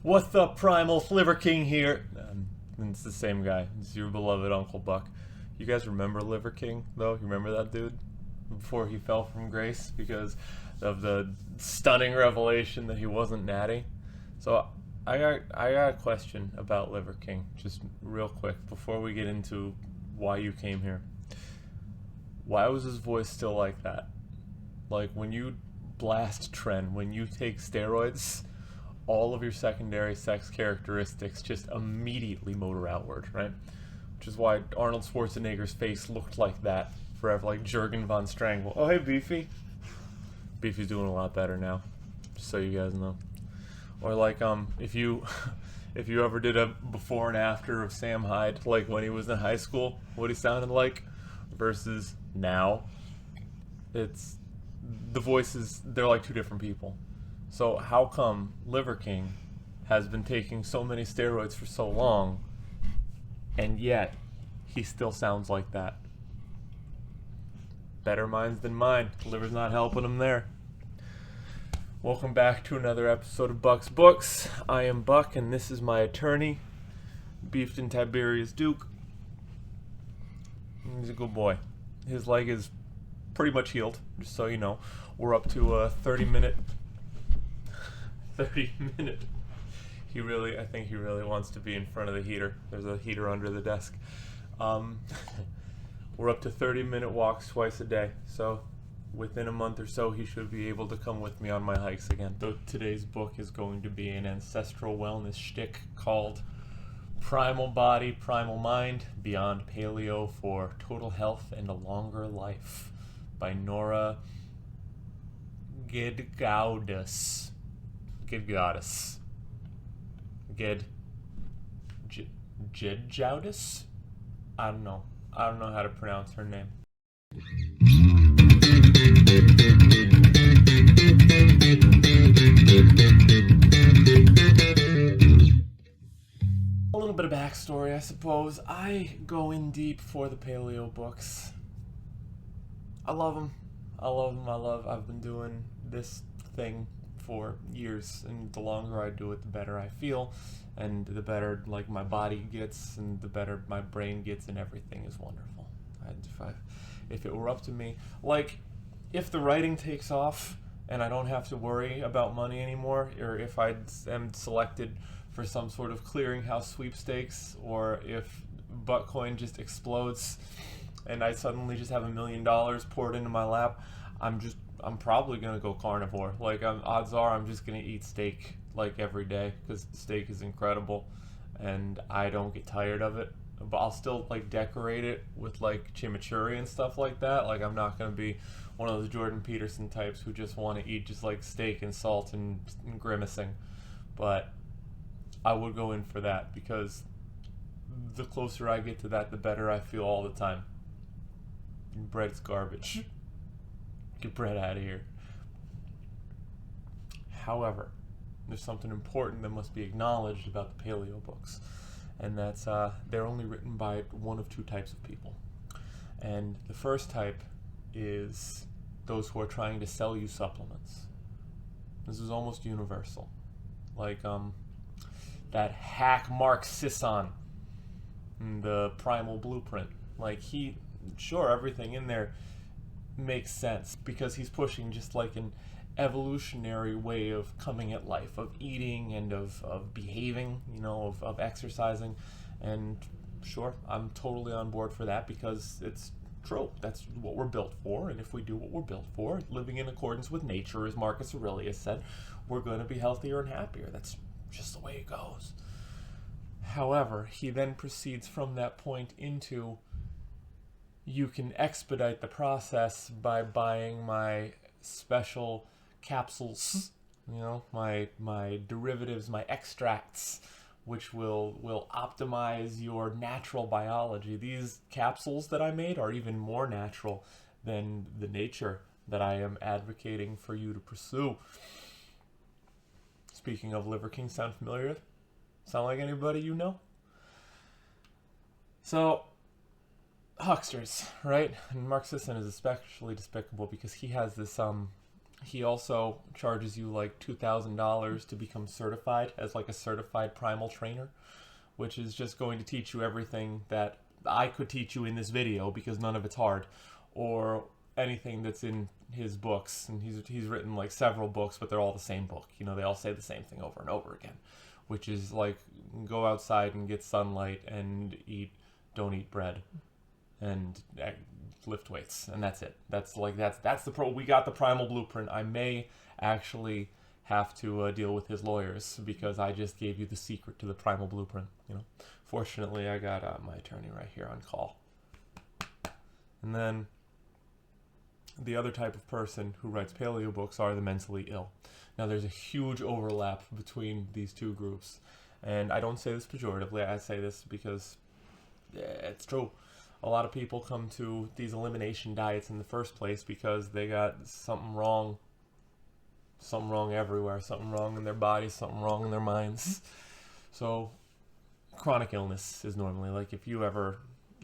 What's up, Primal? Liver King here. It's the same guy. It's your beloved Uncle Buck. You guys remember Liver King, though? You remember that dude? Before he fell from grace because of the stunning revelation that he wasn't natty. So I got a question about Liver King, just real quick, before we get into why you came here. Why was his voice still like that? Like, when you blast tren, when you take steroids, all of your secondary sex characteristics just immediately motor outward, right? Which is why Arnold Schwarzenegger's face looked like that forever, like Jurgen von Strangle. Oh, hey, Beefy. Beefy's doing a lot better now, just so you guys know. Or like, if you ever did a before and after of Sam Hyde, like when he was in high school, what he sounded like versus now, it's, the voices, they're like two different people. So how come Liver King has been taking so many steroids for so long, and yet he still sounds like that? Better minds than mine. Liver's not helping him there. Welcome back to another episode of Buck's Books. I am Buck, and this is my attorney, Beefton Tiberius Duke. He's a good boy. His leg is pretty much healed, just so you know. We're up to a 30-minute. I think he really wants to be in front of the heater. There's a heater under the desk. We're up to 30-minute walks twice a day. So within a month or so, he should be able to come with me on my hikes again. So today's book is going to be an ancestral wellness shtick called Primal Body Primal Mind, Beyond Paleo for Total Health and a Longer Life by Nora Gedgaudas. Gedgaudas. Gedgaudas? I don't know how to pronounce her name. A little bit of backstory, I suppose. I go in deep for the paleo books. I love them. I've been doing this thing for years, and the longer I do it, the better I feel, and the better like my body gets, and the better my brain gets, and everything is wonderful. If it were up to me, like if the writing takes off and I don't have to worry about money anymore, or if I am selected for some sort of clearinghouse sweepstakes, or if Buttcoin just explodes and I suddenly just have $1 million poured into my lap, I'm probably gonna go carnivore. Like, odds are I'm just gonna eat steak like every day, because steak is incredible and I don't get tired of it. But I'll still like decorate it with like chimichurri and stuff like that. Like, I'm not gonna be one of those Jordan Peterson types who just want to eat just like steak and salt and grimacing. But I would go in for that, because the closer I get to that, the better I feel all the time. And bread's garbage. Get bread out of here. However, there's something important that must be acknowledged about the paleo books, and that's they're only written by one of two types of people. And the first type is those who are trying to sell you supplements. This is almost universal. Like that hack Mark Sisson in the Primal Blueprint. Like, sure, everything in there makes sense, because he's pushing just like an evolutionary way of coming at life, of eating and of behaving, of exercising. And sure, I'm totally on board for that, because it's true. That's what we're built for, and if we do what we're built for, living in accordance with nature, as Marcus Aurelius said, we're going to be healthier and happier. That's just the way it goes. However, he then proceeds from that point into, you can expedite the process by buying my special capsules, my derivatives, my extracts, which will optimize your natural biology. These capsules that I made are even more natural than the nature that I am advocating for you to pursue. Speaking of Liver King, sound familiar? Sound like anybody you know? So, hucksters, right? And Mark Sisson is especially despicable, because he has this He also charges you like $2,000 to become certified as like a certified primal trainer, which is just going to teach you everything that I could teach you in this video because none of it's hard, or anything that's in his books. And he's written like several books, but they're all the same book. You know, they all say the same thing over and over again, which is like, go outside and get sunlight and don't eat bread and lift weights, and that's it. That's we got the primal blueprint. I may actually have to deal with his lawyers because I just gave you the secret to the primal blueprint. You know, fortunately, I got my attorney right here on call. And then the other type of person who writes paleo books are the mentally ill. Now, there's a huge overlap between these two groups, and I don't say this pejoratively. I say this because it's true. A lot of people come to these elimination diets in the first place because they got something wrong everywhere, something wrong in their bodies, something wrong in their minds. So chronic illness is normally, like, if you ever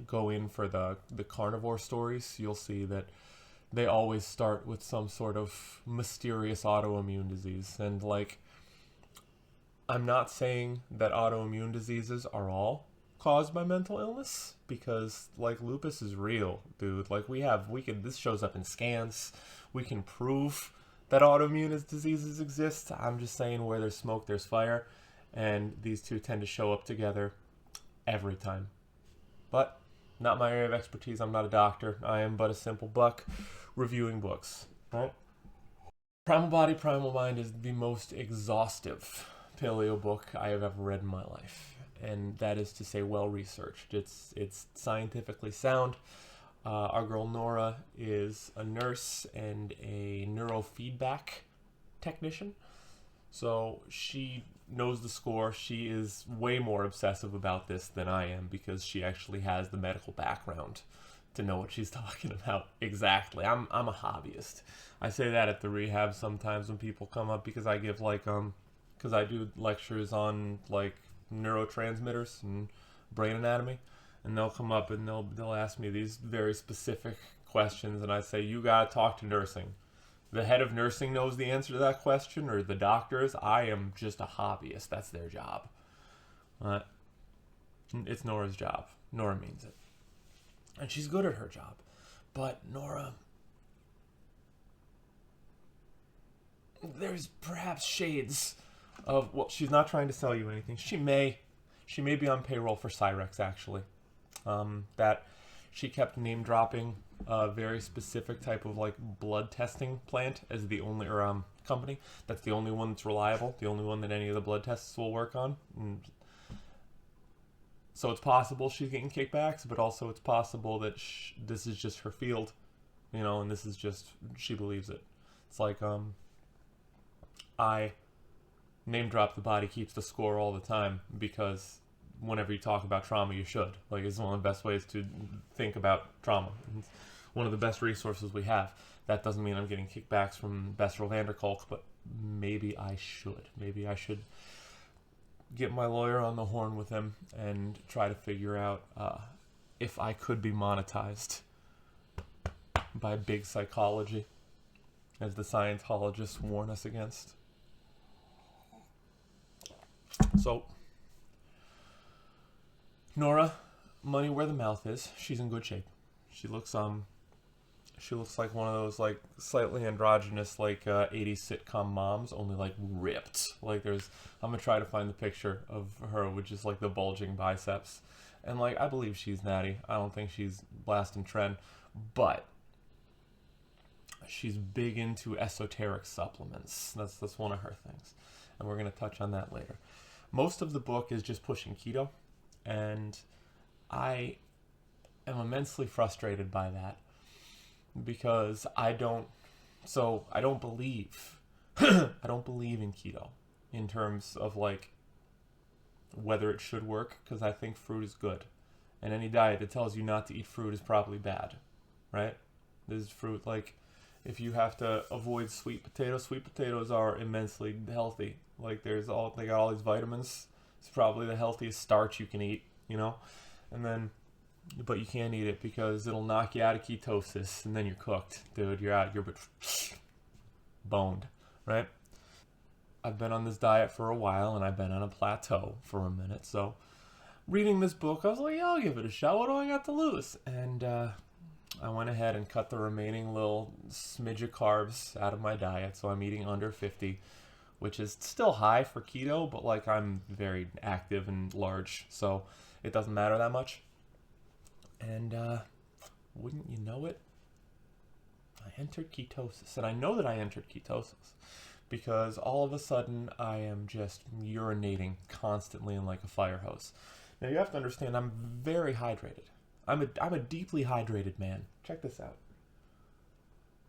go in for the carnivore stories, you'll see that they always start with some sort of mysterious autoimmune disease. And like, I'm not saying that autoimmune diseases are all caused by mental illness, because like lupus is real, dude. Like this shows up in scans. We can prove that autoimmune diseases exist. I'm just saying, where there's smoke, there's fire, and these two tend to show up together every time. But not my area of expertise. I'm not a doctor. I am but a simple buck reviewing books, right? Primal Body, Primal Mind is the most exhaustive paleo book I have ever read in my life. And that is to say, well-researched. It's scientifically sound. Our girl Nora is a nurse and a neurofeedback technician. So she knows the score. She is way more obsessive about this than I am, because she actually has the medical background to know what she's talking about exactly. I'm a hobbyist. I say that at the rehab sometimes when people come up, because I give because I do lectures on like neurotransmitters and brain anatomy, and they'll come up and they'll ask me these very specific questions, and I say, you gotta talk to nursing. The head of nursing knows the answer to that question, or the doctors. I am just a hobbyist. That's their job. It's Nora's job. Nora means it, and she's good at her job. But Nora, there's perhaps shades of, well, she's not trying to sell you anything. She may be on payroll for Cyrex, actually. That she kept name dropping a very specific type of like blood testing plant as the only company that's the only one that's reliable, the only one that any of the blood tests will work on. And so it's possible she's getting kickbacks, but also it's possible that this is just her field, you know, and this is just, she believes it. It's like I name drop The Body Keeps the Score all the time, because whenever you talk about trauma, you should. Like, it's one of the best ways to think about trauma. It's one of the best resources we have. That doesn't mean I'm getting kickbacks from Besserl and Kolk, but maybe I should. Maybe I should get my lawyer on the horn with him and try to figure out if I could be monetized by big psychology, as the Scientologists warn us against. So, Nora, money where the mouth is. She's in good shape. She looks like one of those like slightly androgynous like 80s sitcom moms, only like ripped. Like I'm gonna try to find the picture of her with just like the bulging biceps, and like I believe she's natty. I don't think she's blasting trend, but she's big into esoteric supplements. That's one of her things, and we're gonna touch on that later. Most of the book is just pushing keto, and I am immensely frustrated by that, because I don't believe I don't believe in keto in terms of like whether it should work, because I think fruit is good, and any diet that tells you not to eat fruit is probably bad, right? There's fruit, like if you have to avoid sweet potatoes are immensely healthy. Like they got all these vitamins. It's probably the healthiest starch you can eat, you know? And then, but you can't eat it because it'll knock you out of ketosis, and then you're cooked, dude. You're out. You're boned, right? I've been on this diet for a while, and I've been on a plateau for a minute, so reading this book, I was like, yeah, I'll give it a shot. What do I got to lose? And I went ahead and cut the remaining little smidge of carbs out of my diet, so I'm eating under 50, which is still high for keto, but like I'm very active and large, so it doesn't matter that much. And wouldn't you know it, I entered ketosis. And I know that I entered ketosis because all of a sudden I am just urinating constantly in like a fire hose. Now you have to understand, I'm very hydrated. I'm a deeply hydrated man. Check this out.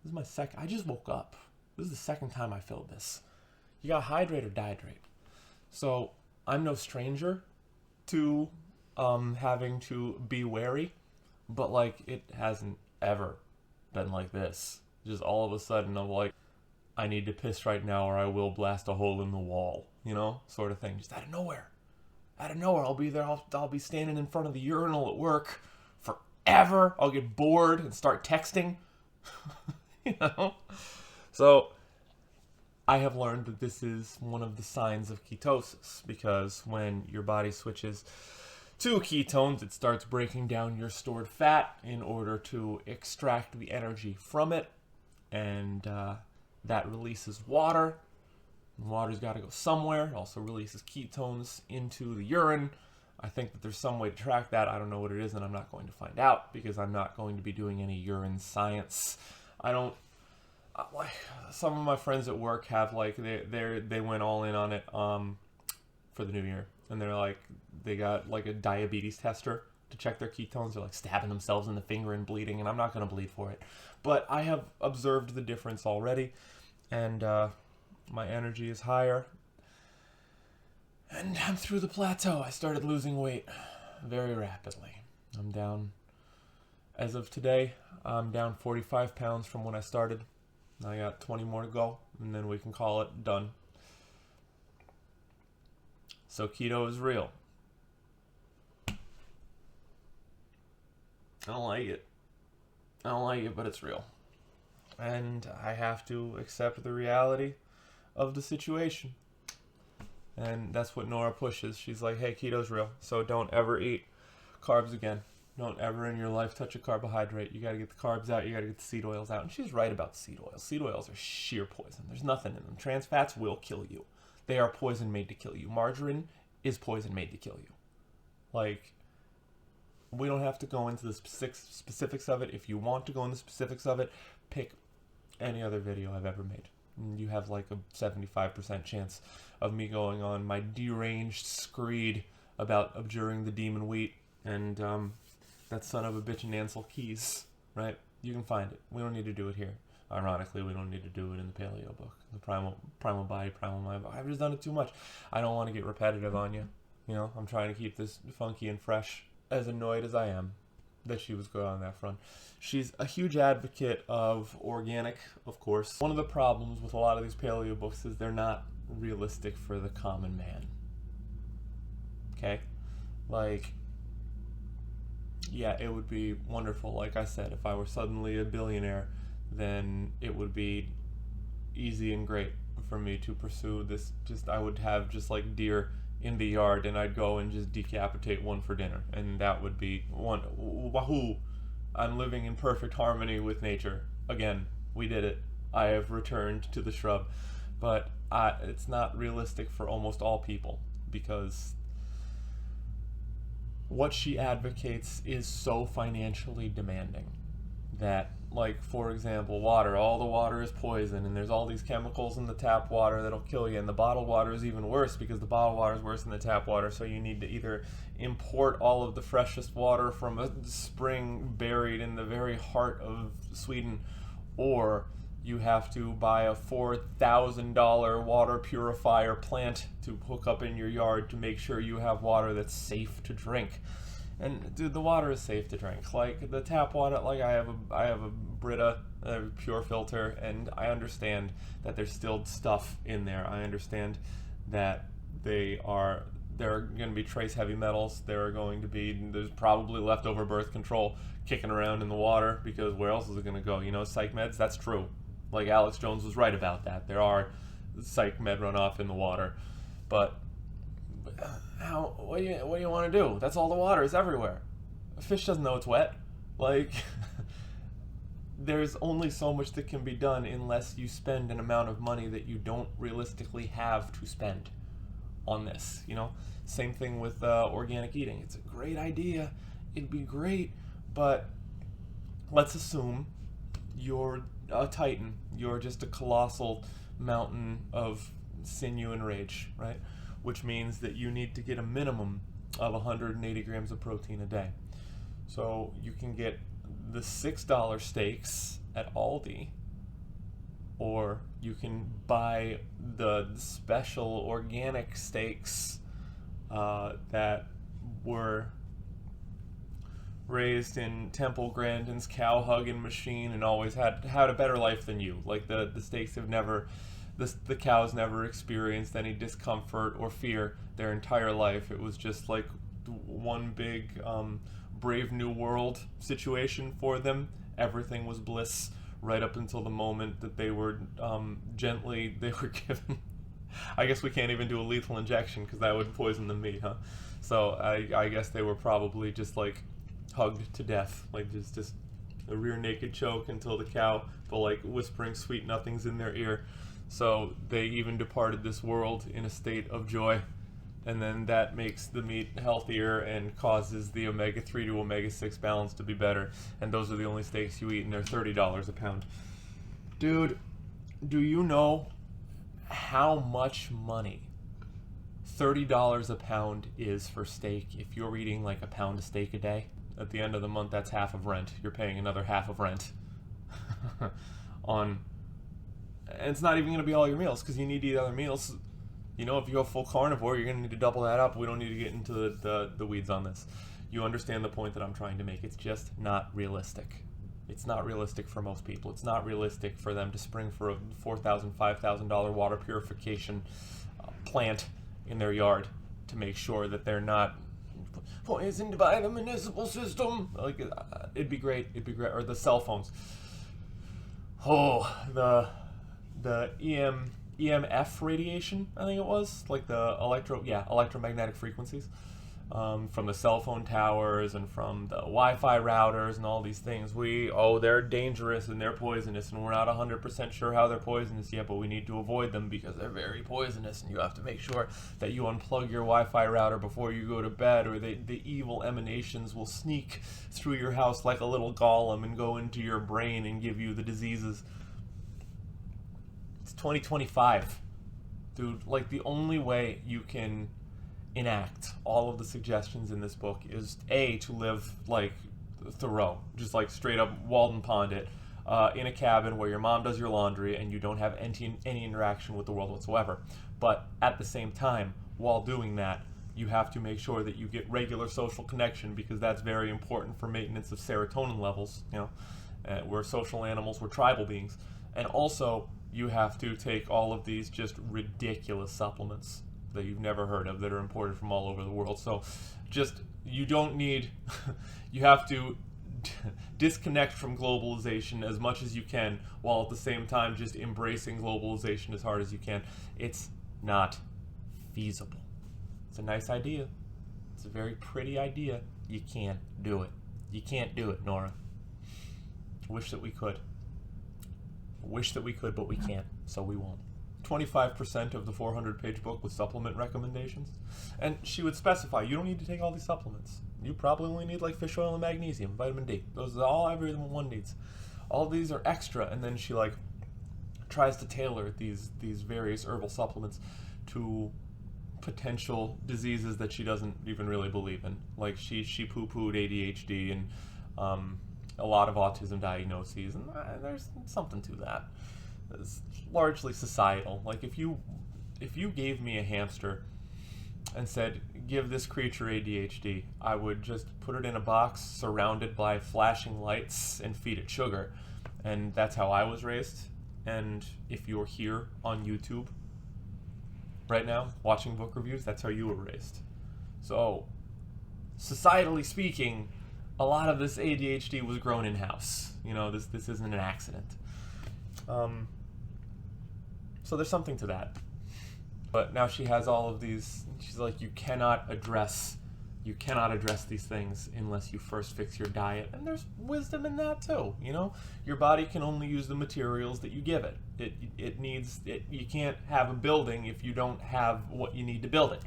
This is my second. I just woke up. This is the second time I filled this. You gotta hydrate or dehydrate. So I'm no stranger to having to be wary, but like it hasn't ever been like this. Just all of a sudden I'm like, I need to piss right now or I will blast a hole in the wall, you know, sort of thing. Just out of nowhere. Out of nowhere, I'll be there. I'll be standing in front of the urinal at work forever. I'll get bored and start texting. You know? So I have learned that this is one of the signs of ketosis, because when your body switches to ketones, it starts breaking down your stored fat in order to extract the energy from it, and that releases water. Water's got to go somewhere. It also releases ketones into the urine. I think that there's some way to track that. I don't know what it is, and I'm not going to find out because I'm not going to be doing any urine science. I don't like some of my friends at work have like they went all in on it for the new year, and they're like they got like a diabetes tester to check their ketones. They're like stabbing themselves in the finger and bleeding, and I'm not going to bleed for it, but I have observed the difference already, and my energy is higher. And I'm through the plateau. I started losing weight very rapidly. I'm down, as of today, I'm down 45 pounds from when I started. I got 20 more to go, and then we can call it done. So keto is real. I don't like it. I don't like it, but it's real. And I have to accept the reality of the situation. And that's what Nora pushes. She's like, hey, keto's real, so don't ever eat carbs again. Don't ever in your life touch a carbohydrate. You got to get the carbs out. You got to get the seed oils out. And she's right about seed oils. Seed oils are sheer poison. There's nothing in them. Trans fats will kill you. They are poison made to kill you. Margarine is poison made to kill you. Like, we don't have to go into the specifics of it. If you want to go into the specifics of it, pick any other video I've ever made. You have like a 75% chance of me going on my deranged screed about abjuring the demon wheat and that son of a bitch in Ansel Keys, right? You can find it. We don't need to do it here. Ironically, we don't need to do it in the PALEO book, the Primal Body Primal Mind. I've just done it too much. I don't want to get repetitive on you. You know, I'm trying to keep this funky and fresh. As annoyed as I am that she was good on that front. She's a huge advocate of organic, of course. One of the problems with a lot of these paleo books is they're not realistic for the common man. Okay? Like, yeah, it would be wonderful, like I said, if I were suddenly a billionaire, then it would be easy and great for me to pursue this. I would have just like deer in the yard, and I'd go and just decapitate one for dinner, and that would be one. Wahoo! I'm living in perfect harmony with nature. Again, we did it. I have returned to the shrub. But it's not realistic for almost all people, because what she advocates is so financially demanding that, like, for example, water. All the water is poison, and there's all these chemicals in the tap water that'll kill you, and the bottled water is even worse because the bottled water is worse than the tap water, so you need to either import all of the freshest water from a spring buried in the very heart of Sweden, or you have to buy a $4,000 water purifier plant to hook up in your yard to make sure you have water that's safe to drink. And dude, the water is safe to drink. Like the tap water, like I have a Brita, a pure filter, and I understand that there's still stuff in there. I understand that there are going to be trace heavy metals. There's probably leftover birth control kicking around in the water, because where else is it going to go? You know, psych meds, that's true. Like, Alex Jones was right about that. There are psych med runoff in the water, but what do you want to do? That's all the water is everywhere. A fish doesn't know it's wet. Like, there's only so much that can be done unless you spend an amount of money that you don't realistically have to spend on this, you know? Same thing with organic eating. It's a great idea. It'd be great, but let's assume you're a titan. You're just a colossal mountain of sinew and rage, right? Which means that you need to get a minimum of 180 grams of protein a day. So you can get the $6 steaks at Aldi, or you can buy the special organic steaks that were raised in Temple Grandin's cow hugging machine and always had a better life than you. Like, the steaks have never, the cows never experienced any discomfort or fear their entire life. It was just like one big Brave New World situation for them. Everything was bliss right up until the moment that they were given. I guess we can't even do a lethal injection because that would poison the meat, huh? So I guess they were probably just like hugged to death, like just a rear naked choke until the cow, but like whispering sweet nothings in their ear. So they even departed this world in a state of joy, and then that makes the meat healthier and causes the omega-3 to omega-6 balance to be better, and those are the only steaks you eat, and they're $30 a pound. Dude, do you know how much money $30 a pound is for steak if you're eating like a pound of steak a day? At the end of the month, that's half of rent. You're paying another half of rent on, and it's not even going to be all your meals because you need to eat other meals. You know, if you go full carnivore, you're going to need to double that up. We don't need to get into the weeds on this. You understand the point that I'm trying to make. It's just not realistic. It's not realistic for most people. It's not realistic for them to spring for a $4,000, $5,000 water purification plant in their yard to make sure that they're not poisoned by the municipal system. Like, it'd be great. It'd be great. Or the cell phones. Oh, the EMF radiation, I think it was, like the electromagnetic frequencies from the cell phone towers and from the Wi-Fi routers and all these things. They're dangerous and they're poisonous, and we're not 100% sure how they're poisonous yet, but we need to avoid them because they're very poisonous, and you have to make sure that you unplug your Wi-Fi router before you go to bed, or the evil emanations will sneak through your house like a little golem and go into your brain and give you the diseases. It's 2025, dude. Like, the only way you can enact all of the suggestions in this book is to live like Thoreau, just like straight up Walden Pond it, in a cabin where your mom does your laundry and you don't have any interaction with the world whatsoever. But at the same time, while doing that, you have to make sure that you get regular social connection, because that's very important for maintenance of serotonin levels. You know, we're social animals, we're tribal beings, and also you have to take all of these just ridiculous supplements that you've never heard of that are imported from all over the world. So you don't need, you have to disconnect from globalization as much as you can, while at the same time just embracing globalization as hard as you can. It's not feasible. It's a nice idea. It's a very pretty idea. You can't do it. You can't do it, Nora. Wish that we could. Wish that we could, but we can't, so we won't. 25% of the 400-page book with supplement recommendations. And she would specify, you don't need to take all these supplements. You probably only need like fish oil and magnesium, vitamin D. Those are all everyone needs. All these are extra, and then she like tries to tailor these various herbal supplements to potential diseases that she doesn't even really believe in. Like she poo-pooed ADHD and a lot of autism diagnoses, and there's something to that. It's largely societal. Like if you gave me a hamster and said, give this creature ADHD, I would just put it in a box surrounded by flashing lights and feed it sugar. And that's how I was raised. And if you're here on YouTube right now watching book reviews, that's how you were raised. So, societally speaking, a lot of this ADHD was grown in-house. You know, this isn't an accident. So there's something to that. But now she has all of these, she's like, you cannot address these things unless you first fix your diet. And there's wisdom in that too, you know? Your body can only use the materials that you give it. You can't have a building if you don't have what you need to build it.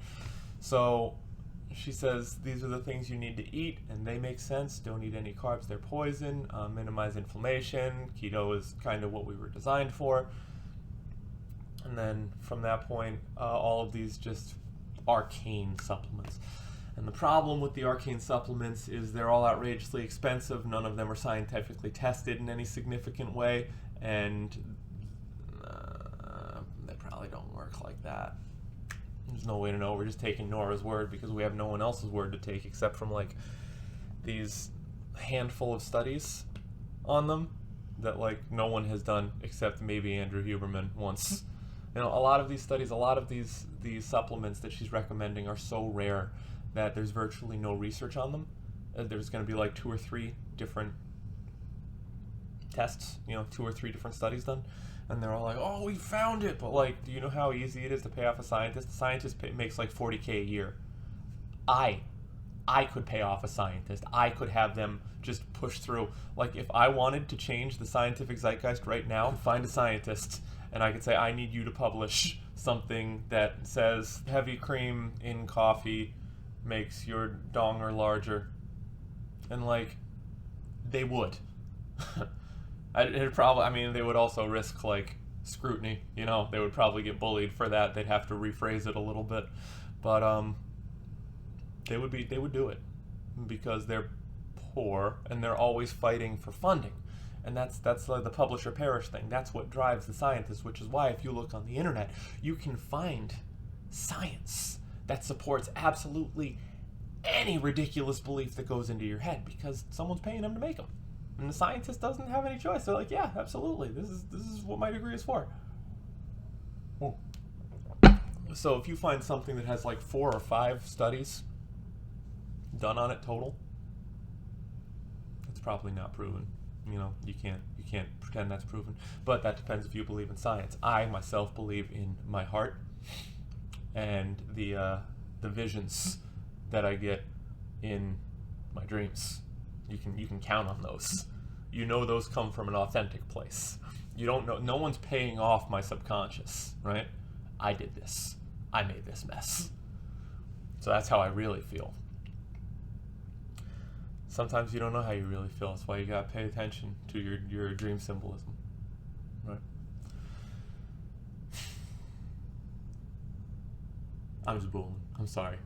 So she says these are the things you need to eat, and they make sense. Don't eat any carbs, they're poison. Minimize inflammation. Keto is kind of what we were designed for. And then from that point, all of these just arcane supplements. And the problem with the arcane supplements is they're all outrageously expensive. None of them are scientifically tested in any significant way, and they probably don't work like that. There's no way to know. We're just taking Nora's word because we have no one else's word to take except from like these handful of studies on them that like no one has done except maybe Andrew Huberman once. You know, a lot of these studies, a lot of these supplements that she's recommending are so rare that there's virtually no research on them. There's going to be like 2 or 3 different tests, 2 or 3 different studies done, and they're all like, oh, we found it, but like, do you know how easy it is to pay off a scientist? A scientist makes like $40K a year. I could pay off a scientist. I could have them just push through. Like, if I wanted to change the scientific zeitgeist right now, find a scientist, and I could say, I need you to publish something that says heavy cream in coffee makes your donger larger. And, like, they would. They would also risk, like, scrutiny. They would probably get bullied for that. They'd have to rephrase it a little bit. But, they would do it because they're poor and they're always fighting for funding. And that's like the publish or perish thing. That's what drives the scientists, which is why if you look on the internet, you can find science that supports absolutely any ridiculous belief that goes into your head because someone's paying them to make them. And the scientist doesn't have any choice. They're like, yeah, absolutely. This is what my degree is for. Oh. So if you find something that has like 4 or 5 studies done on it total, it's probably not proven. You can't pretend that's proven. But that depends if you believe in science. I myself believe in my heart and the visions that I get in my dreams. You can count on those. Those come from an authentic place. You don't know. No one's paying off my subconscious, right? I did this. I made this mess. So that's how I really feel. Sometimes you don't know how you really feel. That's why you gotta pay attention to your dream symbolism, right? I'm just bullying. I'm sorry.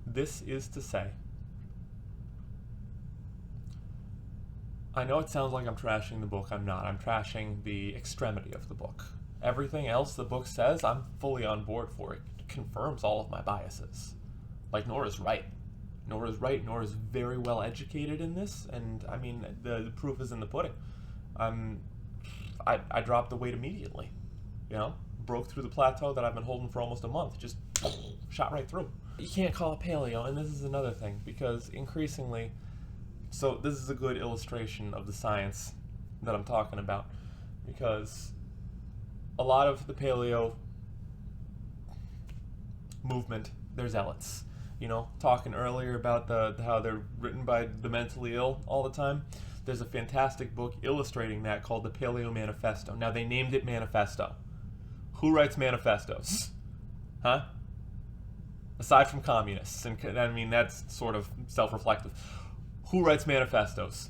This is to say, I know it sounds like I'm trashing the book. I'm not. I'm trashing the extremity of the book. Everything else the book says, I'm fully on board for. It confirms all of my biases. Like, Nora's right. Nora's very well educated in this, and I mean, the proof is in the pudding. I dropped the weight immediately. Broke through the plateau that I've been holding for almost a month. Just shot right through. You can't call it paleo, and this is another thing, because increasingly, so this is a good illustration of the science that I'm talking about, because a lot of the paleo movement, they're zealots. Talking earlier about how they're written by the mentally ill all the time. There's a fantastic book illustrating that called the Paleo Manifesto. Now, they named it Manifesto. Who writes manifestos? Huh? Aside from communists, and I mean, that's sort of self-reflective. Who writes manifestos?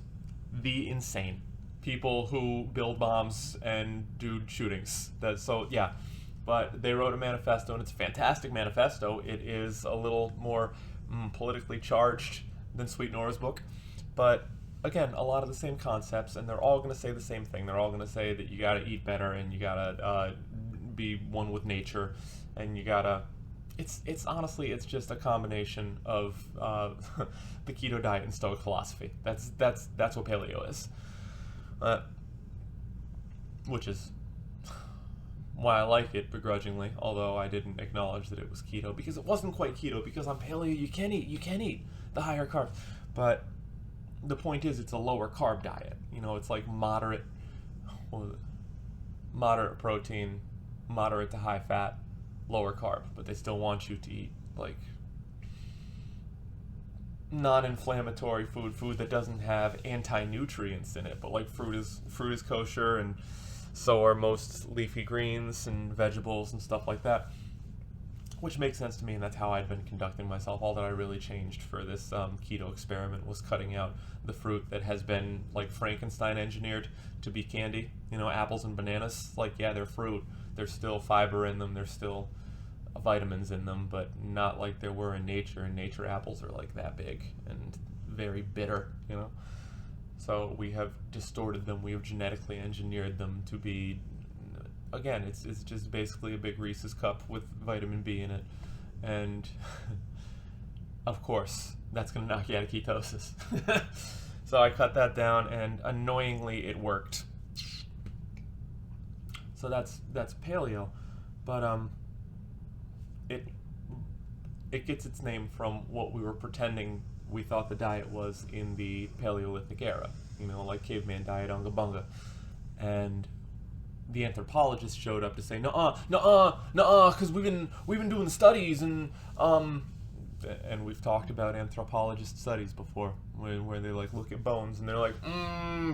The insane. People who build bombs and do shootings. But they wrote a manifesto, and it's a fantastic manifesto. It is a little more politically charged than Sweet Nora's book. But, again, a lot of the same concepts, and they're all going to say the same thing. They're all going to say that you got to eat better, and you got to be one with nature, and you got to... It's honestly, it's just a combination of the keto diet and Stoic philosophy. That's what paleo is. Which is why I like it begrudgingly, although I didn't acknowledge that it was keto, because it wasn't quite keto, because on paleo you can eat the higher carbs. But the point is, it's a lower carb diet. You know, it's like moderate protein, moderate to high fat, lower carb, but they still want you to eat like non-inflammatory food that doesn't have anti-nutrients in it. But like fruit is kosher, and so are most leafy greens and vegetables and stuff like that, which makes sense to me, and that's how I'd been conducting myself. All that I really changed for this keto experiment was cutting out the fruit that has been like Frankenstein engineered to be candy. You know, apples and bananas, like, yeah, they're fruit. There's still fiber in them. There's still vitamins in them, but not like there were in nature. In nature, apples are like that big and very bitter, you know? So we have distorted them. We have genetically engineered them to be, again, it's just basically a big Reese's cup with vitamin B in it. And of course, that's going to knock you out of ketosis. So I cut that down, and annoyingly, it worked. So that's paleo. But it gets its name from what we were pretending we thought the diet was in the Paleolithic era, you know, like caveman diet, unga bunga. And the anthropologist showed up to say, nuh-uh, because we've been doing the studies, and we've talked about anthropologist studies before, where they like look at bones and they're like,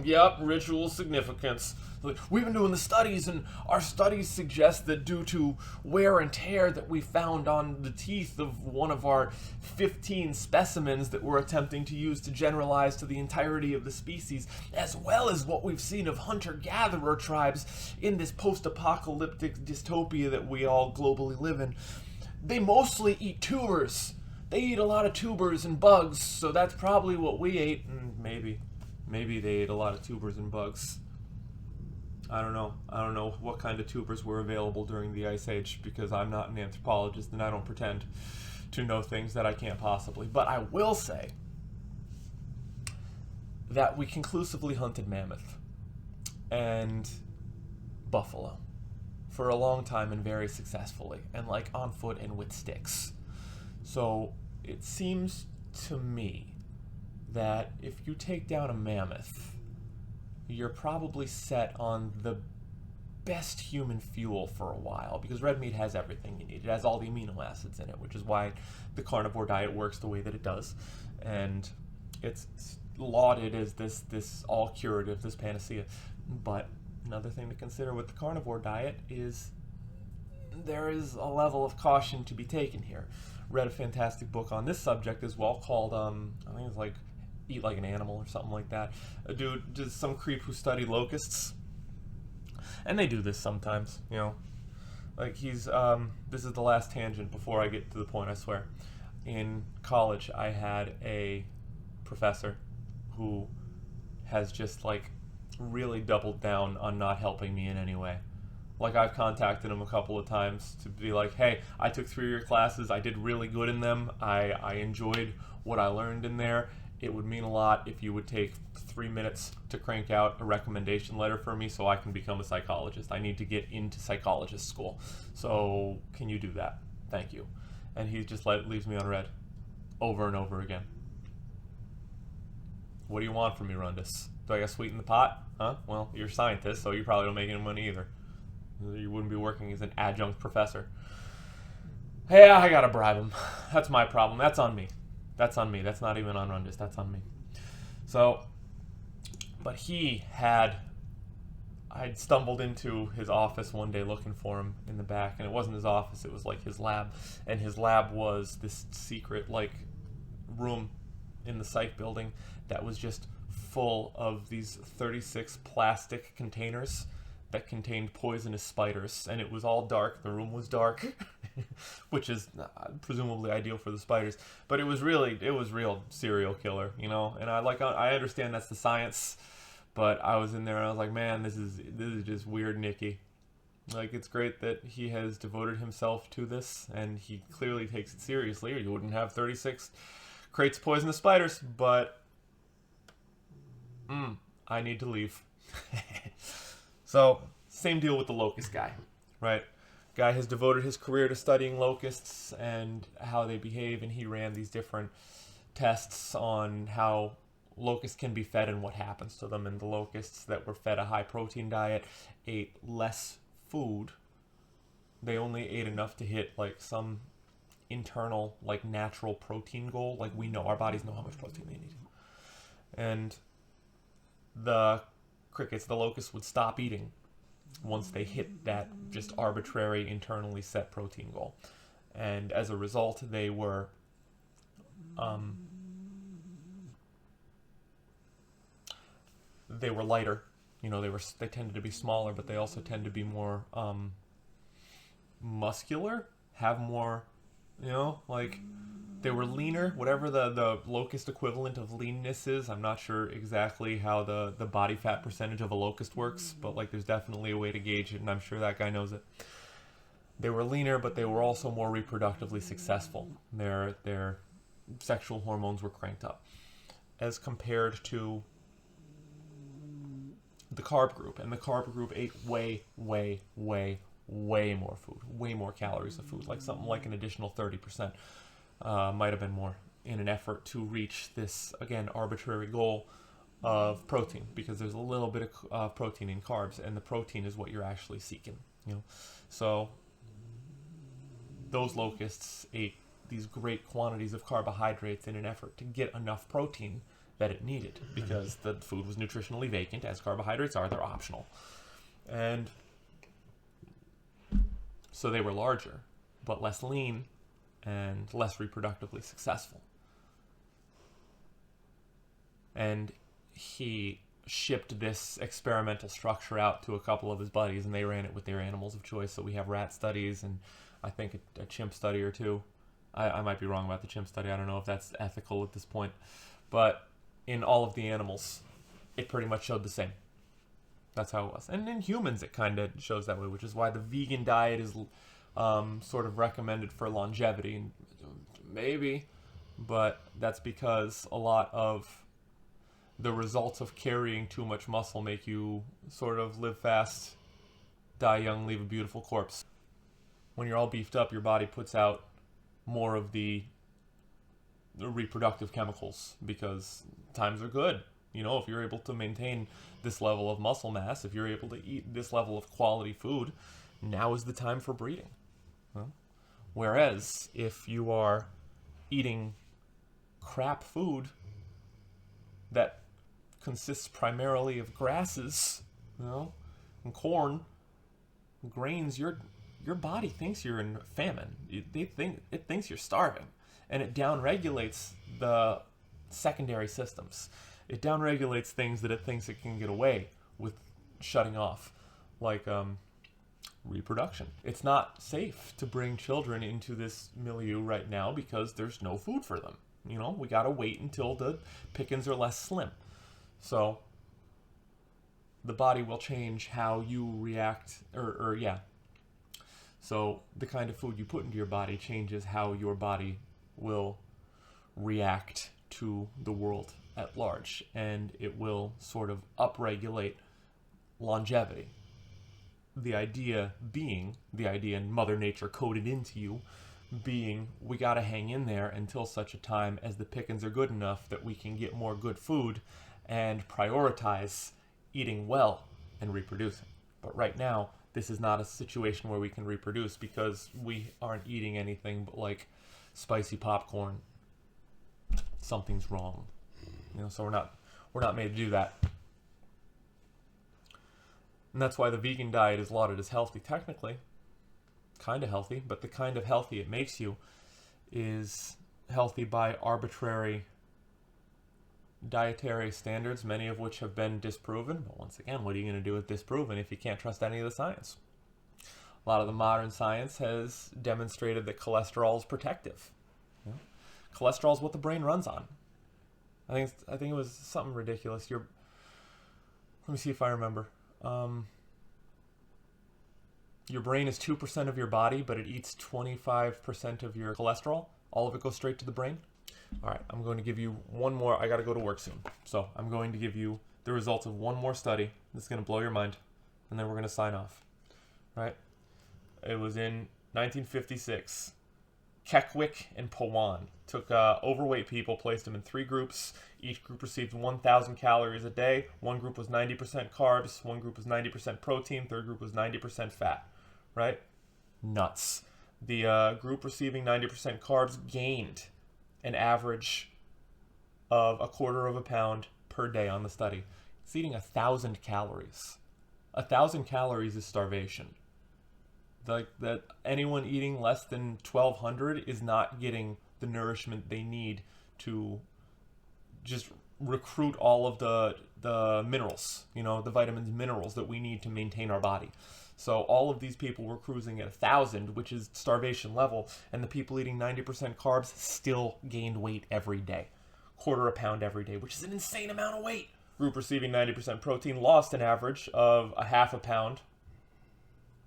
yep, ritual significance. Like, we've been doing the studies, and our studies suggest that due to wear and tear that we found on the teeth of one of our 15 specimens that we're attempting to use to generalize to the entirety of the species, as well as what we've seen of hunter-gatherer tribes in this post-apocalyptic dystopia that we all globally live in, they mostly eat tubers. They eat a lot of tubers and bugs, so that's probably what we ate. And maybe they ate a lot of tubers and bugs. I don't know what kind of tubers were available during the Ice Age, because I'm not an anthropologist and I don't pretend to know things that I can't possibly. But I will say that we conclusively hunted mammoth and buffalo for a long time, and very successfully, and like on foot and with sticks. So it seems to me that if you take down a mammoth, you're probably set on the best human fuel for a while, because red meat has everything you need. It has all the amino acids in it, which is why the carnivore diet works the way that it does. And it's lauded as this all curative, this panacea. But another thing to consider with the carnivore diet is there is a level of caution to be taken here. Read a fantastic book on this subject as well called, I think it's like Eat Like an Animal or something like that. A dude, just some creep who studied locusts. And they do this sometimes, you know. Like he's, this is the last tangent before I get to the point, I swear. In college, I had a professor who has just like really doubled down on not helping me in any way. Like, I've contacted him a couple of times to be like, hey, I took 3 of your classes, I did really good in them, I enjoyed what I learned in there. It would mean a lot if you would take 3 minutes to crank out a recommendation letter for me so I can become a psychologist. I need to get into psychologist school. So, can you do that? Thank you. And he just leaves me on red over and over again. What do you want from me, Rundus? Do I got sweeten the pot? Huh? Well, you're a scientist, so you probably don't make any money either. You wouldn't be working as an adjunct professor. Yeah, I gotta bribe him. That's my problem. That's on me. That's on me. That's not even on Rundus. That's on me. So, but I'd stumbled into his office one day looking for him in the back, and it wasn't his office, it was like his lab. And his lab was this secret, like, room in the psych building that was just full of these 36 plastic containers that contained poisonous spiders, and it was all dark. The room was dark, which is presumably ideal for the spiders. But it was real serial killer, you know. And I understand that's the science, but I was in there and I was like, man, this is just weird, Nicky. Like, it's great that he has devoted himself to this, and he clearly takes it seriously, or you wouldn't have 36 crates of poisonous spiders. But I need to leave. So, same deal with the locust guy, right? Guy has devoted his career to studying locusts and how they behave, and he ran these different tests on how locusts can be fed and what happens to them. And the locusts that were fed a high protein diet ate less food. They only ate enough to hit like some internal, like natural protein goal. Like we know, our bodies know how much protein they need. And the crickets, the locusts, would stop eating once they hit that just arbitrary, internally set protein goal. And as a result, they were lighter. You know, they tended to be smaller, but they also tend to be more muscular, have more, you know, like they were leaner, whatever the locust equivalent of leanness is. I'm not sure exactly how the body fat percentage of a locust works, but like there's definitely a way to gauge it, and I'm sure that guy knows it. They were leaner, but they were also more reproductively successful. Their sexual hormones were cranked up, as compared to the carb group. And the carb group ate way more food, way more calories of food, like something like an additional 30%, might have been more, in an effort to reach this, again, arbitrary goal of protein, because there's a little bit of protein in carbs, and the protein is what you're actually seeking, you know. So those locusts ate these great quantities of carbohydrates in an effort to get enough protein that it needed, because the food was nutritionally vacant, as carbohydrates are. They're optional. And so they were larger, but less lean and less reproductively successful. And he shipped this experimental structure out to a couple of his buddies, and they ran it with their animals of choice. So we have rat studies, and I think a chimp study or two. I might be wrong about the chimp study. I don't know if that's ethical at this point. But in all of the animals, it pretty much showed the same. That's how it was. And in humans, it kind of shows that way, which is why the vegan diet is sort of recommended for longevity. Maybe, but that's because a lot of the results of carrying too much muscle make you sort of live fast, die young, leave a beautiful corpse. When you're all beefed up, your body puts out more of the reproductive chemicals because times are good. You know, if you're able to maintain this level of muscle mass, if you're able to eat this level of quality food, now is the time for breeding. Well, whereas if you are eating crap food that consists primarily of grasses, you know, and corn, grains, your body thinks you're in famine. It thinks you're starving, and it downregulates the secondary systems. It downregulates things that it thinks it can get away with shutting off, like reproduction. It's not safe to bring children into this milieu right now because there's no food for them. You know, we gotta wait until the pickings are less slim. So the body will change how you react, So the kind of food you put into your body changes how your body will react to the world at large, and it will sort of upregulate longevity. The idea Mother Nature coded into you being, we gotta hang in there until such a time as the pickings are good enough that we can get more good food and prioritize eating well and reproducing. But right now, this is not a situation where we can reproduce because we aren't eating anything but like spicy popcorn. Something's wrong. You know, so we're not made to do that. And that's why the vegan diet is lauded as healthy, technically. Kind of healthy, but the kind of healthy it makes you is healthy by arbitrary dietary standards, many of which have been disproven. But once again, what are you going to do with disproven if you can't trust any of the science? A lot of the modern science has demonstrated that cholesterol is protective. You know? Cholesterol is what the brain runs on. I think it was something ridiculous. Let me see if I remember. Your brain is 2% of your body, but it eats 25% of your cholesterol. All of it goes straight to the brain. All right, I'm going to give you one more. I got to go to work soon. So I'm going to give you the results of one more study that's going to blow your mind, and then we're going to sign off. All right? It was in 1956. Keckwick and Pawan took overweight people, placed them in 3 groups. Each group received 1,000 calories a day. One group was 90% carbs, one group was 90% protein, third group was 90% fat, right? Nuts. The group receiving 90% carbs gained an average of 1/4 pound per day on the study. It's eating 1,000 calories. 1,000 calories is starvation. Like that, anyone eating less than 1,200 is not getting the nourishment they need to just recruit all of the minerals, the vitamins, minerals that we need to maintain our body. So all of these people were cruising at 1,000, which is starvation level, and the people eating 90% carbs still gained weight every day. 1/4 pound every day, which is an insane amount of weight. Group receiving 90% protein lost an average of 1/2 pound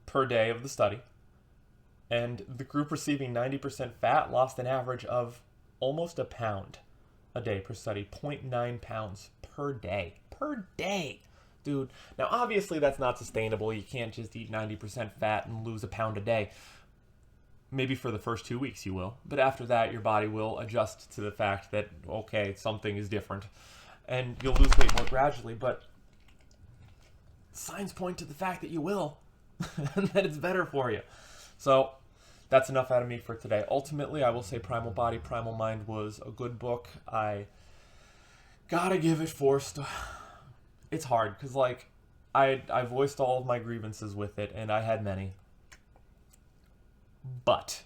per day of the study. And the group receiving 90% fat lost an average of almost 1 pound a day per study. 0.9 pounds per day. Per day! Dude, now obviously that's not sustainable. You can't just eat 90% fat and lose 1 pound a day. Maybe for the first 2 weeks you will. But after that, your body will adjust to the fact that, okay, something is different. And you'll lose weight more gradually. But signs point to the fact that you will. And that it's better for you. So that's enough out of me for today. Ultimately, I will say Primal Body, Primal Mind was a good book. I gotta give it 4 stars. It's hard, because, I voiced all of my grievances with it, and I had many. But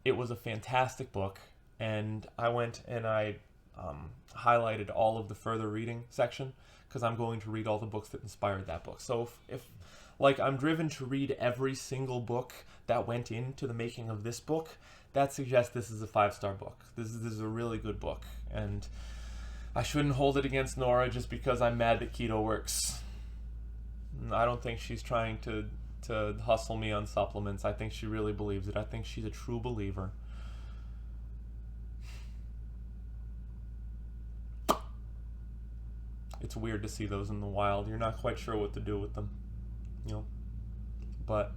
it was a fantastic book, and I went and I highlighted all of the further reading section, because I'm going to read all the books that inspired that book. So if I'm driven to read every single book that went into the making of this book, that suggests this is a 5-star book. This is a really good book, and I shouldn't hold it against Nora just because I'm mad that keto works. I don't think she's trying to hustle me on supplements. I think she really believes it. I think she's a true believer. It's weird to see those in the wild. You're not quite sure what to do with them. But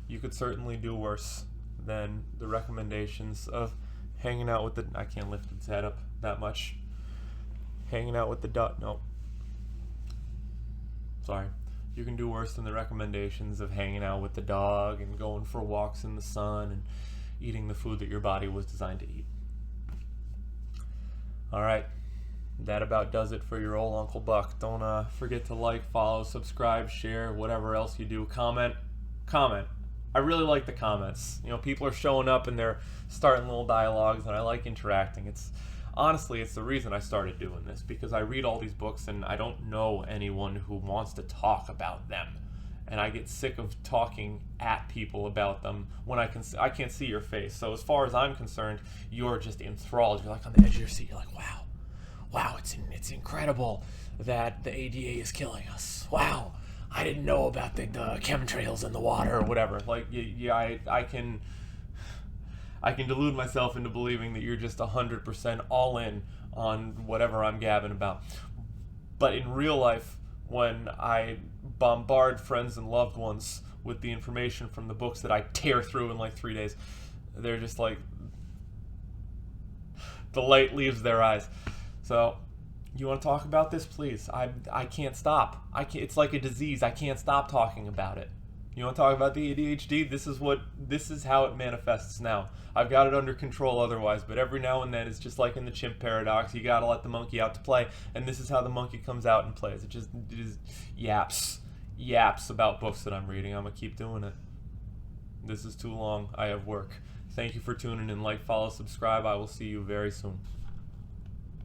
you could certainly do worse than the recommendations of hanging out with I can't lift its head up that much. Hanging out with the dog. No. Sorry. You can do worse than the recommendations of hanging out with the dog and going for walks in the sun and eating the food that your body was designed to eat. Alright. That about does it for your old Uncle Buck. Don't forget to like, follow, subscribe, share, whatever else you do. Comment. I really like the comments. People are showing up and they're starting little dialogues, and I like interacting. Honestly, it's the reason I started doing this, because I read all these books and I don't know anyone who wants to talk about them. And I get sick of talking at people about them when I can't see your face. So as far as I'm concerned, you're just enthralled. You're like on the edge of your seat. You're like, wow, it's incredible that the ADA is killing us. Wow, I didn't know about the chemtrails in the water or whatever. I can delude myself into believing that you're just 100% all in on whatever I'm gabbing about. But in real life, when I bombard friends and loved ones with the information from the books that I tear through in 3 days, they're just like, the light leaves their eyes. So, you want to talk about this, please? I can't stop. It's like a disease. I can't stop talking about it. You want to talk about the ADHD? This is how it manifests now. I've got it under control otherwise, but every now and then it's just like in the chimp paradox. You got to let the monkey out to play, and this is how the monkey comes out and plays. It just yaps about books that I'm reading. I'm going to keep doing it. This is too long. I have work. Thank you for tuning in. Like, follow, subscribe. I will see you very soon.